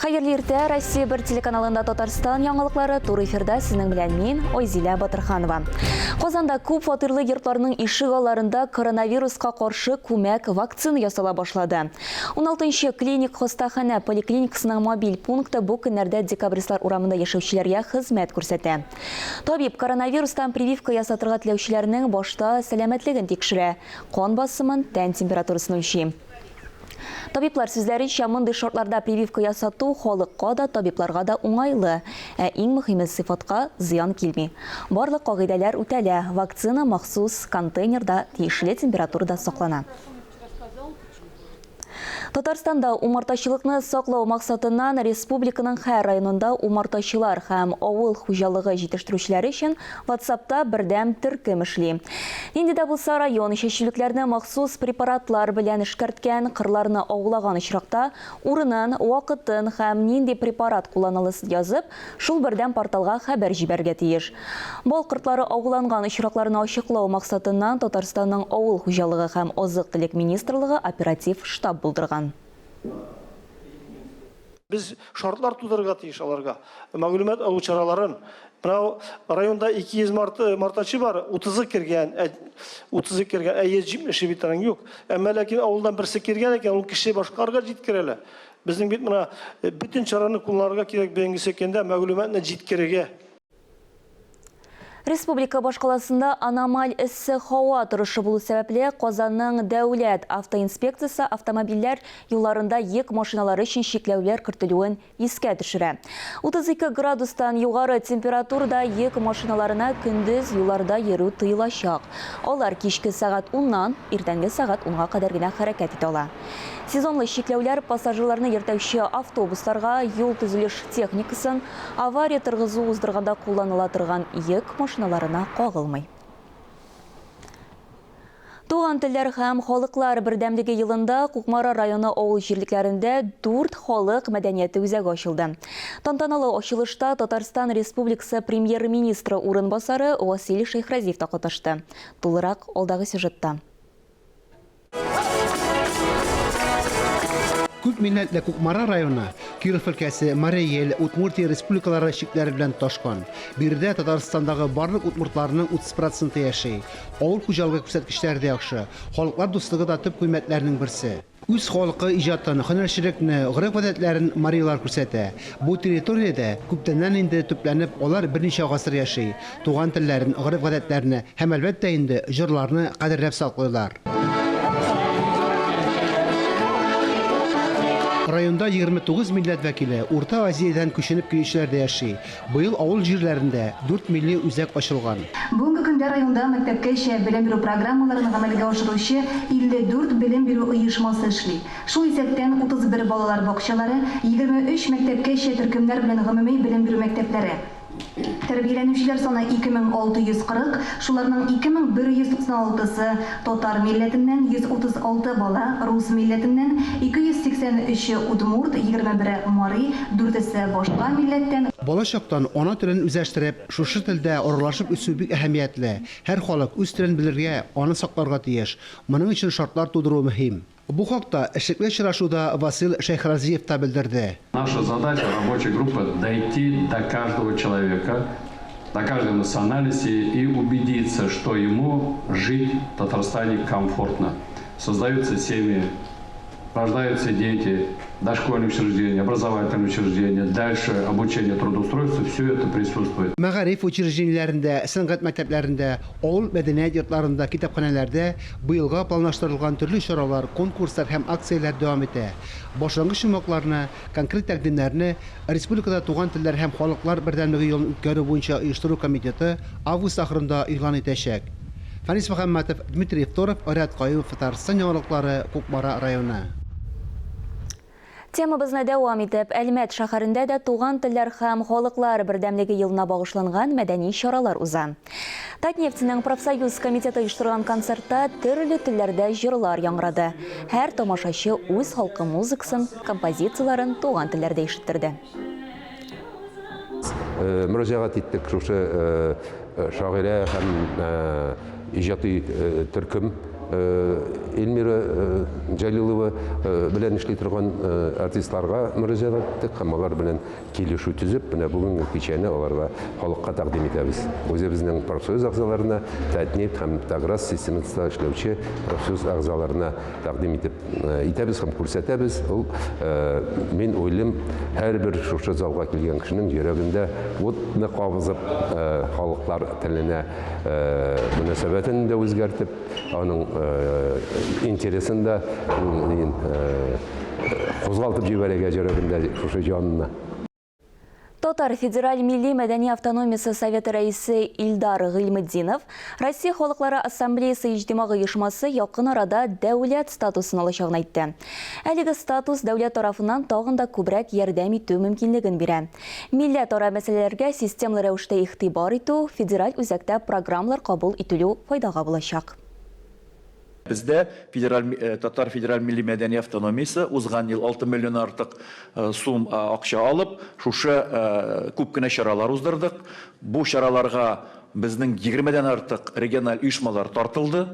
Хайырлы иртә, Россия бер телеканалында Татарстан яңалыклары тур эфирда сезнең белән мин, Ойзилә Батырханова. Казанда күп фатирлы йортларның ишек алларында коронавируска каршы күмәк вакцина ясала башлады. 16-нчы клиник хастаханә поликлиникасының мобиль пункты бу көннәрдә декабристлар урамында яшәүчеләргә хезмәт күрсәтә. Табиб коронавирустан прививка ясатырга теләүчеләрнең башта сәламәтлеген тикшерә, кан басымын, тән температурасын үлчи. Табиблар сүзләренчә, мондый шартларда прививка ясату халыкка да, табибларга да уңайлы, иң мөһиме сыйфатка зыян килми. Барлык кагыйдәләр үтәлә, вакцина махсус контейнерда тиешле температурада саклана. Татарстанда умартачылыкны саклау максатыннан республиканың һәр районында умартачылар һәм авыл хуҗалыгы җитештерүчеләре өчен WhatsApp'та бердәм төркем эшли. Инде дә булса район чәчүлекләрне махсус препаратлар белән эшкәрткән, кырларны аулаган очракта урынын, вакытын һәм нинди препарат кулланылысын язып, шул бердәм порталга хәбәр җибәргә тиеш. Бал кортлары аулаган очракларны ачыклау максатыннан Татарстанның авыл хуҗалыгы һәм азык-төлек министрлыгы оператив штаб булдырган. Biz şartlar tuzarga tiyиш аларга. Мәгълүмат алу чараларын. Менә районда 200 мартачы бар, 30-ы кергән, 30-ы кергән, 70 битләрен юк. Әмма ләкин авылдан берсе кергән икән, ул кеше башкарга җиткерәләр. Безнең бит менә бүтән чараны кулланырга кирәк бәйгә секәндә мәгълүматны җиткерергә. Республика башкаласында аномаль эссе һава торышы булу сәбәпле Казанның дәүләт автоинспекциясе автомобильләр юлларында йөк машиналары өчен чикләүләр кертелүен искә төшерә. 32 градустан югары температурада йөк машиналарына көндез юлларда йөрү тыелачак. Алар кичке сәгать 10-нан иртәнге сәгать 10-га кадәр генә хәрәкәт итә ала. Сезонлы чикләүләр пассажирларны йөртәүче автобусларга, юл төзелеш техникасын, авария тыргызу уздырганда кулланыла торган йөк машиналарына кагылмый. Туган телләр һәм халыклар бердәмлеге елында Кукмара районы авыл җирлекләрендә 4 халык мәдәнияте үзәге ачылды. Тантаналы ачылышта Татарстан Республикасы премьер-министры урынбасары Василий Шейхразиев та катнашты. Тулырак алдагы сюжетта. Күп милләтле Кукмара районы, Киров өлкәсе, Марий-Эл, Удмуртия республикалары чикләре белән ташкан. Бирдә Татарстандагы барлык удмуртларның 30% яши. Авыл хуҗалыгы күрсәткечләре дә яхшы. Халыклар дуслыгы да төп кыйммәтләрнең берсе. Үз халкы иҗатын, һөнәрчелекне, гореф-гадәтләрен марийлар күрсәтә. Бу территориядә күптәннән инде төпләнеп, алар берничә гасыр яши. Туган телләрен, гореф-гадәтләрне һәм әлбәттә инде җырларны кадерләп саклыйлар. Районда 29 милләт вәкиле Урта Азиядан күченеп килүчеләр яши. Быел авыл җирләрендә 4 милли үзәк ачылган. Бүгенге көндә районда мәктәпкәчә белем бирү программаларын гамәлгә ашыручы 54 белем бирү оешмасы эшли. Шул исәптән 31 балалар бакчалары, 23 мәктәпкәчә төркемнәр белән гомуми белем бирү мәктәпләре. Тәрбияләнүчеләр саны 2640, шуларның 2196-сы татар милләтеннән 136 бала, рус милләтеннән 283 удмурт, 21 мари, 4-се башка милләттән. Балачактан ана телен үзләштереп, шушы телдә аралашып үсү бик әһәмиятле. Һәр халык үз телен белергә, аны сакларга тиеш. Моның өчен шартлар тудыру мөһим. Бу хакта эшлекле очрашуда Василий Шейхразиев та белдерде. Наша задача рабочей группы дойти до каждого человека, до каждой национальности и убедиться, что ему жить в Татарстане комфортно. Создаются семьи, рождаются дети, дошкольные учреждения, образовательные учреждения, дальше обучение, трудоустройство, все это присутствует. Мәгариф учреждениеләрендә, сәнгать мәктәпләрендә, авыл мәдәният йортларында, китапханәләрдә быелга планлаштырылган төрле чаралар, конкурслар һәм акцияләр дәвам итә. Башлангыч чыгымнарны, конкрет тәкъдимнәрне Республикада туган телләр һәм халыклар бердәмлеге елын үткәрү буенча оештыру комитеты август ахырында игълан итәчәк. Фанис Мөхәммәтов, Дмитрий Евторов, Арят Каюмов, Татарстан яңалыклары, Кукмара районы. Темабызны дәвам итеп, Әлмәт шәһәрендә дә туган телләр һәм халыклар бердәмлеге елына багышланган мәдәни чаралар уза. Татнефтьнең профсоюз комитеты оештырган концертта төрле телләрдә җырлар яңгырады. Һәр тамашачы үз халкы музыкасын, композицияларын туган телләрдә ишеттерде. Мөрәҗәгать иттек шушы шагыйрә һәм иҗади төркем Эльмира Жалилова белән эшли торган артистларга мөрәҗәгать иттек һәм алар белән килешү төзеп, менә бүгенге кичәне аларга халыкка тәкъдим итәбез. Үзебезнең профсоюз әгъзаларына, Тәтниф һәм Таграс системасында эшләүче профсоюз әгъзаларына тәкъдим итәбез һәм күрсәтәбез. Ул мин уйлыйм, һәрбер шушы залга килгән кешенең йөрәгендә утны кабызып, халыклар теленә мөнәсәбәтен дә үзгәртеп, аның интересен дә кузгалтып җибәрергә йөрәгендә шушы җанына. Татар Федераль Милли Мәдәни Автономиясы Советы рәисе Илдар Гыйльметдинов Россия Халыклары Ассамблеясы иҗтимагый оешмасы якын арада дәүләт статусын алачагын әйтте. Әлеге статус дәүләт тарафыннан тагын да күбрәк ярдәм итү мөмкинлеген бирә. Милләтара мәсьәләләргә системлы рәвештә игътибар итү, федераль үзәктә программалар кабул ителү файдага булачак. Бездә Татар Федераль Милли Мәдәни Автономиясы узган ел 6 миллион артык сум акча алып, шушы күп кенә чаралар уздырдык. Бу чараларга безнең 20дән артык региональ оешмалар тартылды.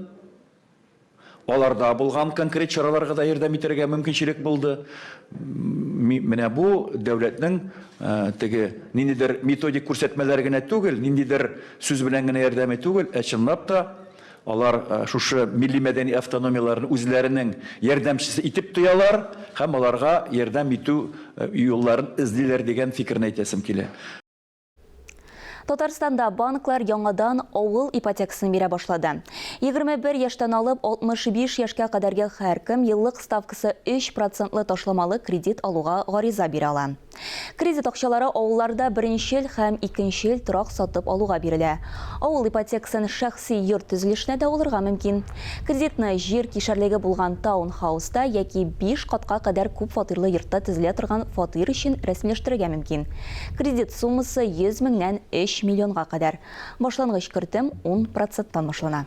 Аларда булган конкрет чараларга да ярдәм итәргә мөмкинчелек булды. Менә бу дәүләтнең теге ниндидер методик күрсәтмәләр генә түгел, ниндидер сүз белән генә ярдәме түгел, чынлап та алар шушы милли мәдәни автономияларны үзләренең ярдәмчесе итеп тоялар һәм аларга ярдәм итү юлларын эзлиләр дигән фикерне әйтәсем килә. Татарстанда банклар яңадан авыл ипотекасын бирә башлады. 21 яшьтән алып 65 яшькә кадәрге һәркем еллык ставкасы 3% ташламалы кредит алуга гариза бирә ала. Кредит акчалары авылларда беренчел һәм икенчел торак сатып алуга бирелә. Авыл ипотекасын шәхси йорт төзелешенә дә алырга мөмкин. Кредитны җир кишәрлеге булган таунхауста яки 5 катка кадәр күп фатирлы йортта төзелә торган фатир өчен рәсмиләштерергә мөмкин. Кредит суммасы 100 меңнән 3 миллионга кадәр. Башлангыч кертем 10%-тан башлана.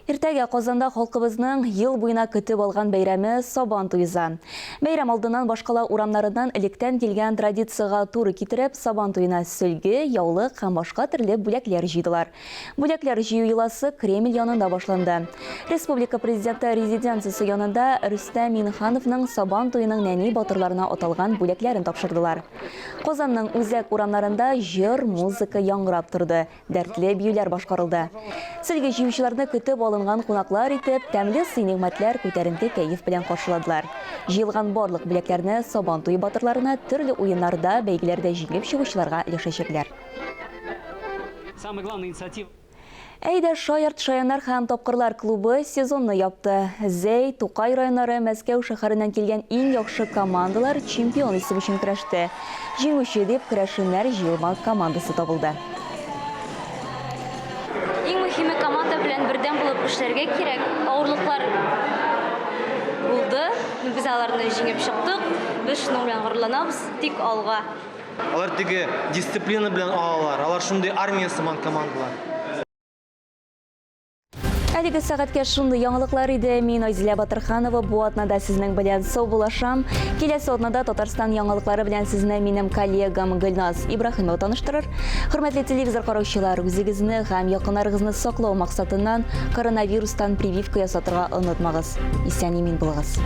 Иртәгә Казанда халкыбызның ел буена көтеп алган бәйрәме Сабан туйза. Бәйрәм алдыннан башкала урамнарыннан электән килгән традицияга туры китереп, Сабан туена сөлге, яулык һәм башка төрле бүләкләр җыйдылар. Бүләкләр җыю йоласы Кремль янында башланды. Республика президенты резиденциясе янында Рөстәм Минхановның Сабан туеның нәни батырларына аталган бүләкләрен тапшырдылар. Казанның үзәк урамнарында җыр, музыка яңгырап торды, дәртле биюләр башкарылды. Сөлге җыючыларны көтеп алынган кунаклар итеп, тәмле сый-нигъмәтләр күтәренке кәеф белән каршыладылар. Җыелган барлык бүләкләрне Сабан туе батырларына төрле уеннарда, бәйгеләрдә җиңеп чыгучыларга өләшәчәкләр. Самая главная инициатива. Әйдә Шаярт Шаяннар һәм Тапкырлар клубы сезонны япты. Зәй, Тукай районнары, Мәскәү шәһәреннән килгән иң яхшы командалар чемпион исеме өчен көрәште. Җиңүче дип көрәшүннәр җыелма командасы табылды. Иң мөһиме команда белән бердәм булып эшләргә кирәк. Авырлыклар булды. Без аларны җиңеп чыктык. Без шуның белән горурланабыз, тик алга. Алар теге дисциплина белән алалар. Алар шундый армия сыман командалар. Әлеге сәгатькә шундый яңалыклар иде. Мин Айзилә Батырханова бу атнада сезнең белән сау булашам. Киләсе атнада Татарстан яңалыклары белән сезне минем коллегам Гөлназ Ибраһимова таныштырыр. Хөрмәтле телевизор караучылар, үзегезне һәм якыннарыгызны саклау максатыннан коронавирустан прививка ясатырга онытмагыз. Исән-имин булыгыз.